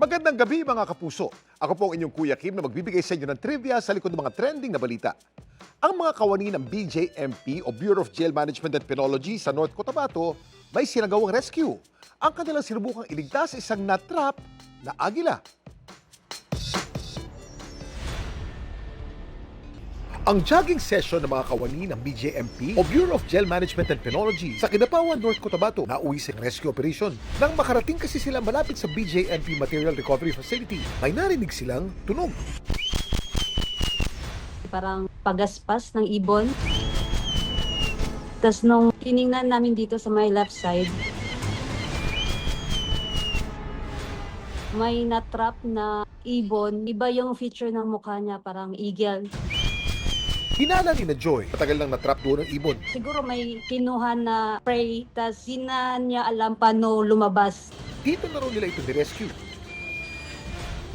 Magandang gabi mga kapuso. Ako po ang inyong Kuya Kim na magbibigay sa inyo ng trivia sa likod ng mga trending na balita. Ang mga kawani ng BJMP o Bureau of Jail Management and Penology sa North Cotabato may sinagawang rescue. Ang kanilang sinubukang iligtas isang natrap na agila. Ang jogging session ng mga kawani ng BJMP o Bureau of Jail Management and Penology sa Kinabawan, North Cotabato nauwi sa rescue operation. Nang makarating kasi sila malapit sa BJMP Material Recovery Facility, may narinig silang tunog. Parang pagaspas ng ibon. Tapos nung tiningnan namin dito sa my left side, may natrap na ibon. Iba yung feature ng mukha niya, parang eagle. Hinala ni na Joy, matagal nang natrap doon ng ibon. Siguro may kinuha na prey, tapos sina niya alam paano lumabas. Dito na raw nila ito ni-rescue.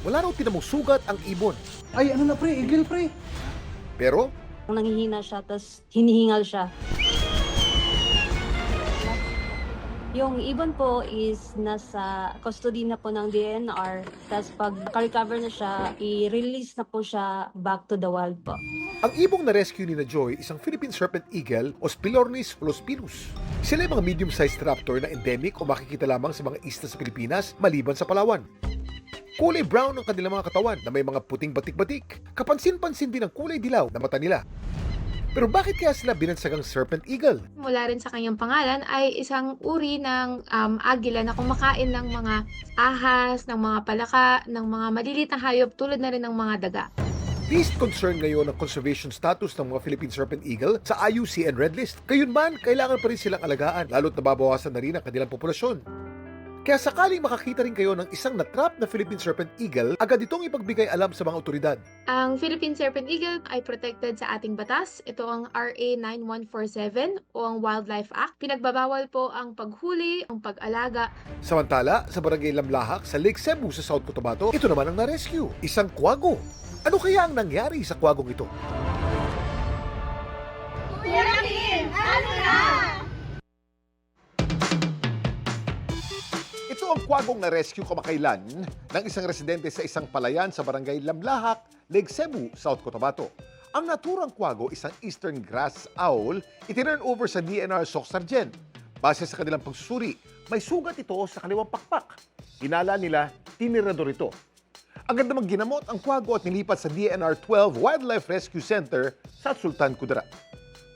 Wala raw tinamong sugat ang ibon. Ay, ano na pre? Eagle pre. Pero Nanghihina siya, tapos hinihingal siya. Yung ibon po is nasa custody na po ng DNR. Tapos pag recover na siya, i-release na po siya back to the wild po. ang ibong na-rescue ni na Joy, isang Philippine Serpent Eagle o Spilornis holospinus. Sila ay mga medium-sized raptor na endemic o makikita lamang sa mga isla sa Pilipinas maliban sa Palawan. Kulay brown ang kanilang mga katawan na may mga puting batik-batik. Kapansin-pansin din ang kulay dilaw na mata nila. Pero bakit kaya sila binansagang Serpent Eagle? Mula rin sa kanyang pangalan ay isang uri ng agila na kumakain ng mga ahas, ng mga palaka, ng mga maliliit na hayop tulad na rin ng mga daga. Least concern ngayon ang conservation status ng mga Philippine Serpent Eagle sa IUCN Red List. Gayunman, kailangan pa rin silang alagaan lalo't nababawasan na rin ang kanilang populasyon. Kaya sakaling makakita rin kayo ng isang natrap na Philippine Serpent Eagle, agad itong ipagbigay alam sa mga otoridad. Ang Philippine Serpent Eagle ay protected sa ating batas. Ito ang RA 9147 o ang Wildlife Act. Pinagbabawal po ang paghuli, ang pag-alaga. Samantala, sa Barangay Lamlahak sa Lake Cebu sa South Cotabato, ito naman ang na-rescue, isang kwago. Ano kaya ang nangyari sa kwagong ito? Ito ang kwagong na-rescue kamakailan ng isang residente sa isang palayan sa Barangay Lamlahak, Lake Cebu, South Cotabato. Ang naturang kwago, isang eastern grass owl, itinurn over sa DNR SOC Sargent. Base sa kanilang pagsusuri, may sugat ito sa kaliwang pakpak. Hinala nila, tinirador ito. Agad namang ginamot ang kwago at nilipat sa DNR 12 Wildlife Rescue Center sa Sultan Kudarat.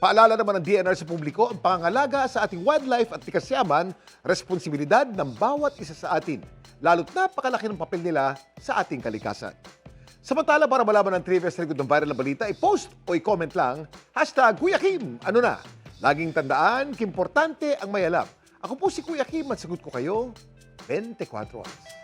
Paalala naman ng DNR sa publiko ang pangangalaga sa ating wildlife at likas yaman, responsibilidad ng bawat isa sa atin, lalo't napakalaki ng papel nila sa ating kalikasan. Samantala, para malaman ang trivia sa likod ng viral na balita, i-post o i-comment lang, #Kuya Kim, ano na? Laging tandaan, importante ang may alam. Ako po si Kuya Kim at sagot ko kayo 24 oras.